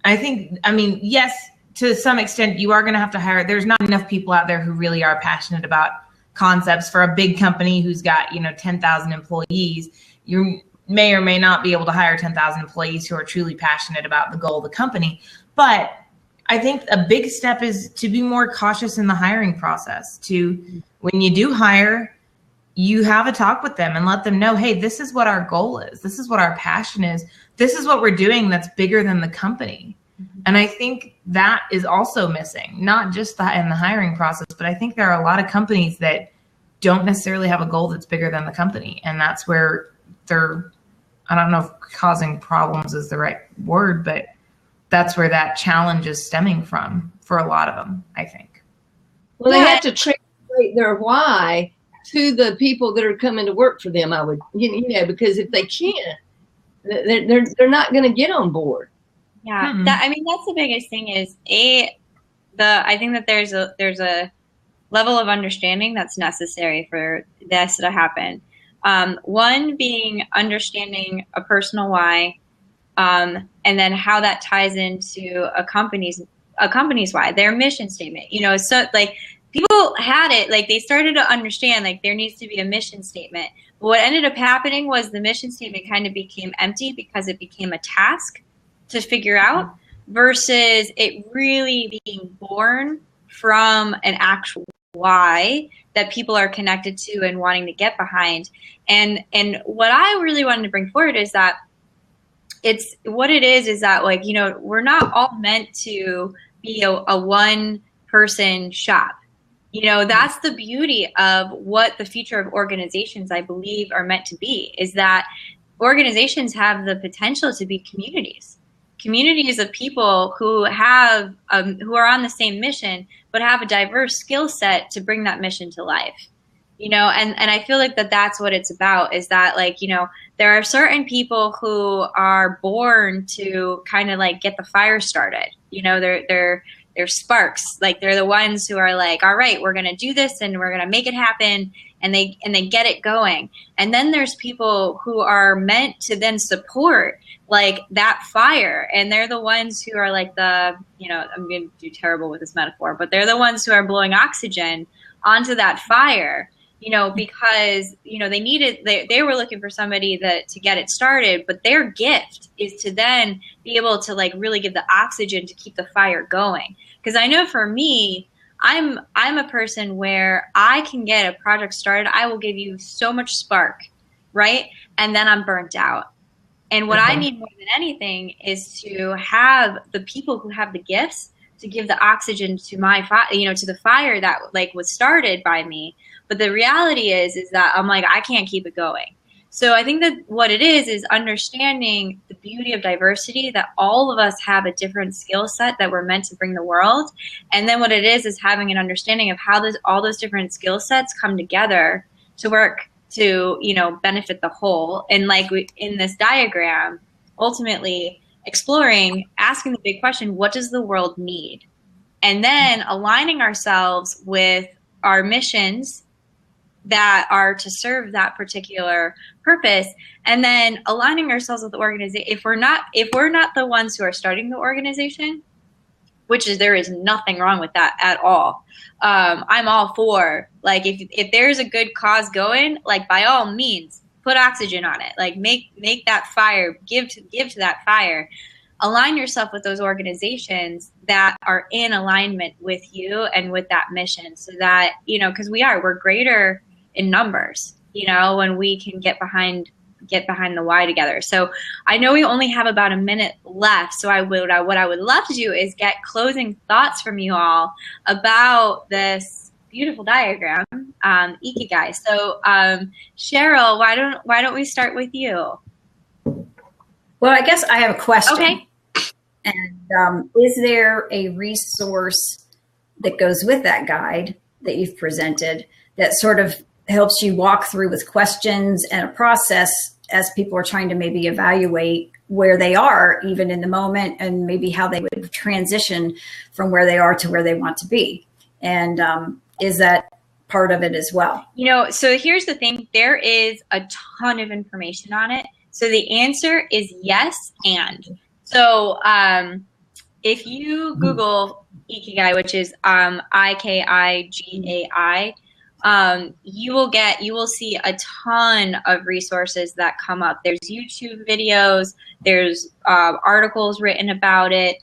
I think, I mean, yes, to some extent, you are going to have to hire. There's not enough people out there who really are passionate about concepts. For a big company who's got, 10,000 employees, you may or may not be able to hire 10,000 employees who are truly passionate about the goal of the company. But I think a big step is to be more cautious in the hiring process. To, when you do hire, you have a talk with them and let them know, hey, this is what our goal is. This is what our passion is. This is what we're doing that's bigger than the company. And I think that is also missing, not just in the hiring process, but I think there are a lot of companies that don't necessarily have a goal that's bigger than the company. And that's where they're, I don't know if causing problems is the right word, but that's where that challenge is stemming from for a lot of them, I think. Well, they have to translate their why to the people that are coming to work for them, I would, because if they can't, they're not going to get on board. Yeah, I mean, that's the biggest thing is I think that there's a level of understanding that's necessary for this to happen. One being understanding a personal why, and then how that ties into a company's why, their mission statement. So like people had it, like they started to understand like there needs to be a mission statement. But what ended up happening was the mission statement kind of became empty because it became a task to figure out versus it really being born from an actual why that people are connected to and wanting to get behind. And what I really wanted to bring forward is that like, we're not all meant to be a one person shop. That's the beauty of what the future of organizations, I believe, are meant to be, is that organizations have the potential to be communities of people who have who are on the same mission but have a diverse skill set to bring that mission to life. And I feel like that's what it's about, is that like, there are certain people who are born to kind of like get the fire started. They're sparks. Like they're the ones who are like, all right, we're going to do this and we're going to make it happen. And they get it going. And then there's people who are meant to then support like that fire. And they're the ones who are like I'm going to do terrible with this metaphor, but they're the ones who are blowing oxygen onto that fire, because, they were looking for somebody to get it started, but their gift is to then be able to like really give the oxygen to keep the fire going. Because I know for me, I'm a person where I can get a project started. I will give you so much spark, right? And then I'm burnt out. And what I need more than anything is to have the people who have the gifts to give the oxygen to my to the fire that like was started by me. But the reality is that I'm like, I can't keep it going. So I think that what it is understanding the beauty of diversity, that all of us have a different skill set that we're meant to bring the world. And then what it is having an understanding of how all those different skill sets come together to work to, benefit the whole. And like in this diagram, ultimately asking the big question, what does the world need? And then aligning ourselves with our missions that are to serve that particular purpose, and then aligning ourselves with the organization. If we're not the ones who are starting the organization, there is nothing wrong with that at all. I'm all for, like, if there's a good cause going, like, by all means, put oxygen on it. Like, make that fire, give to that fire. Align yourself with those organizations that are in alignment with you and with that mission, so that, you know, because we're greater in numbers, you know, when we can get behind the why together. So I know we only have about a minute left. So what I would love to do is get closing thoughts from you all about this beautiful diagram, IKIGAI. So Cheryl, why don't we start with you? Well, I guess I have a question. Okay. And is there a resource that goes with that guide that you've presented that sort of helps you walk through with questions and a process as people are trying to maybe evaluate where they are even in the moment, and maybe how they would transition from where they are to where they want to be? And is that part of it as well? You know, so here's the thing. There is a ton of information on it. So the answer is yes. And so if you Google IKIGAI, which is IKIGAI, you will see a ton of resources that come up. There's YouTube videos, there's articles written about it.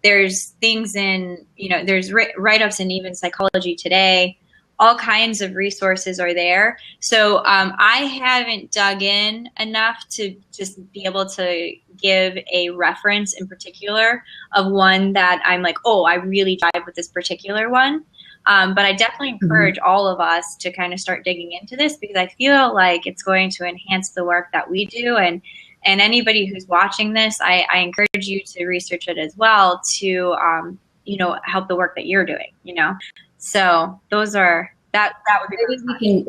There's things in, you know, there's write-ups in even Psychology Today. All kinds of resources are there. So I haven't dug in enough to just be able to give a reference in particular of one that I'm like, oh, I really jive with this particular one. But I definitely encourage all of us to kind of start digging into this, because I feel like it's going to enhance the work that we do. And anybody who's watching this, I encourage you to research it as well to, you know, help the work that you're doing, you know. So those are, that would be maybe we can,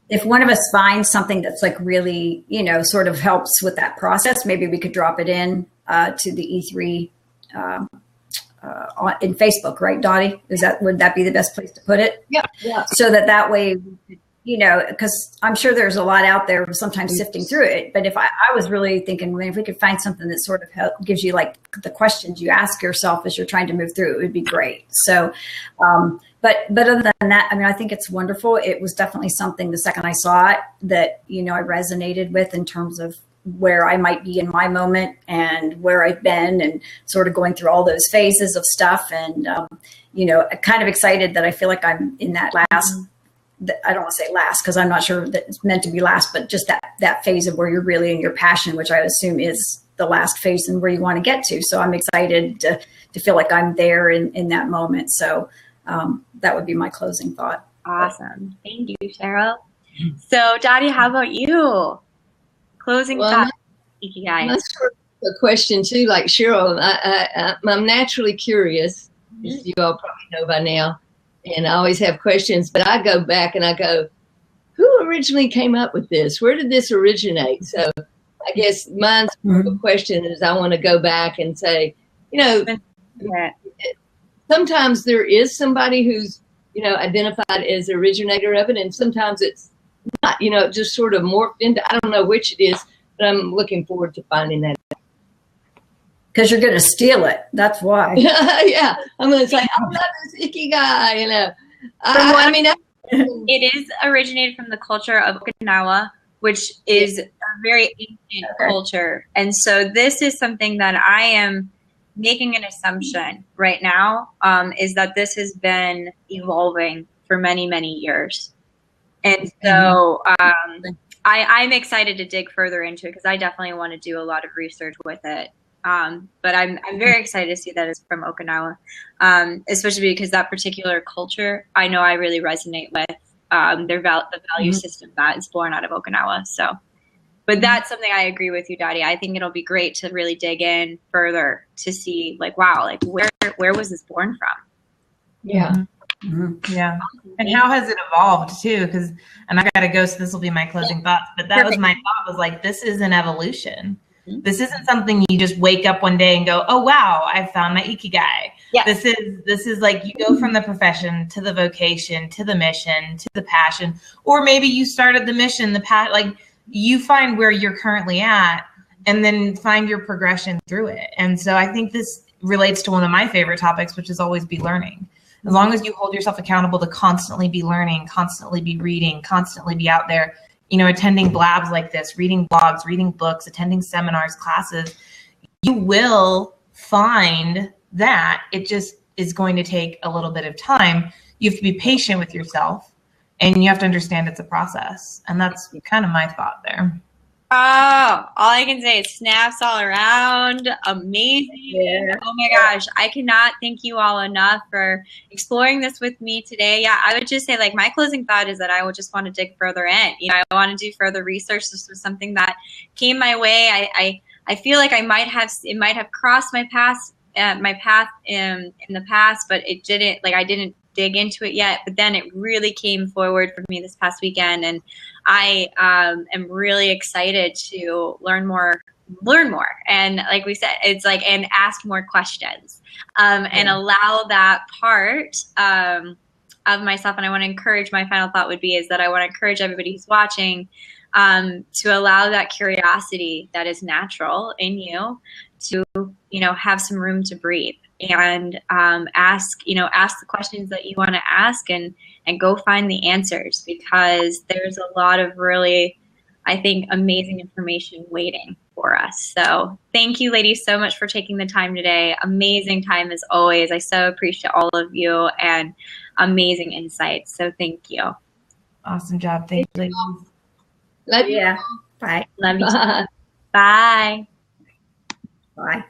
if one of us finds something that's like really, you know, sort of helps with that process, maybe we could drop it in to the E3 in Facebook, right, Dottie? Would that be the best place to put it? Yeah. So that way, you know, because I'm sure there's a lot out there sometimes sifting through it. But if I was really thinking, well, if we could find something that sort of gives you like the questions you ask yourself as you're trying to move through, it would be great. So, but other than that, I mean, I think it's wonderful. It was definitely something the second I saw it that, you know, I resonated with in terms of where I might be in my moment and where I've been, and sort of going through all those phases of stuff. And, you know, kind of excited that I feel like I'm in that last, I don't want to say last, because I'm not sure that it's meant to be last, but just that phase of where you're really in your passion, which I assume is the last phase and where you want to get to. So I'm excited to feel like I'm there in that moment. So that would be my closing thought. awesome. Thank you, Cheryl. So Dottie, how about you? Closing thoughts, IKIGAI. That's sort of a question too, like Cheryl. I'm naturally curious, as you all probably know by now, and I always have questions. But I go back and I go, who originally came up with this? Where did this originate? So I guess mine's a question is I want to go back and say, you know, sometimes there is somebody who's, you know, identified as the originator of it, and sometimes it's not, you know, it just sort of morphed into, I don't know which it is, but I'm looking forward to finding that. Because you're going to steal it. That's why. Yeah. I'm going to say, I love this IKIGAI, you know. I mean, it is originated from the culture of Okinawa, which is a very ancient culture. And so this is something that I am making an assumption right now, is that this has been evolving for many, many years. And so I'm excited to dig further into it, because I definitely want to do a lot of research with it. But I'm very excited to see that it's from Okinawa, especially because that particular culture, I know I really resonate with the value system that is born out of Okinawa. So, but that's something I agree with you, Dottie. I think it'll be great to really dig in further to see, like, wow, like where was this born from? Yeah. Yeah. And how has it evolved too? Because, and I got to go, so this will be my closing thoughts, but that was my thought, was like, this is an evolution. This isn't something you just wake up one day and go, oh, wow, I found my IKIGAI. Yeah. This is like, you go from the profession to the vocation, to the mission, to the passion, or maybe you started the mission, like you find where you're currently at and then find your progression through it. And so I think this relates to one of my favorite topics, which is always be learning. As long as you hold yourself accountable to constantly be learning, constantly be reading, constantly be out there, you know, attending blabs like this, reading blogs, reading books, attending seminars, classes, you will find that. It just is going to take a little bit of time. You have to be patient with yourself, and you have to understand it's a process. And that's kind of my thought there. Oh, all I can say is snaps all around. Amazing. Yeah. Oh my gosh. I cannot thank you all enough for exploring this with me today. Yeah, I would just say, like, my closing thought is that I would just want to dig further in. You know, I want to do further research. This was something that came my way. I feel like it might have crossed my path in the past, but it didn't, like, I didn't dig into it yet, but then it really came forward for me this past weekend, and I am really excited to learn more, and like we said, it's like, and ask more questions, and allow that part of myself. And I want to encourage, my final thought would be, is that I want to encourage everybody who's watching to allow that curiosity that is natural in you to, you know, have some room to breathe, and ask the questions that you want to ask, and go find the answers, because there's a lot of really, I think, amazing information waiting for us. So thank you, ladies, so much for taking the time today. Amazing time as always. I so appreciate all of you, and amazing insights. So thank you. Awesome job. Thank you, ladies. Love you. Yeah. Bye. Love you. Bye. Bye.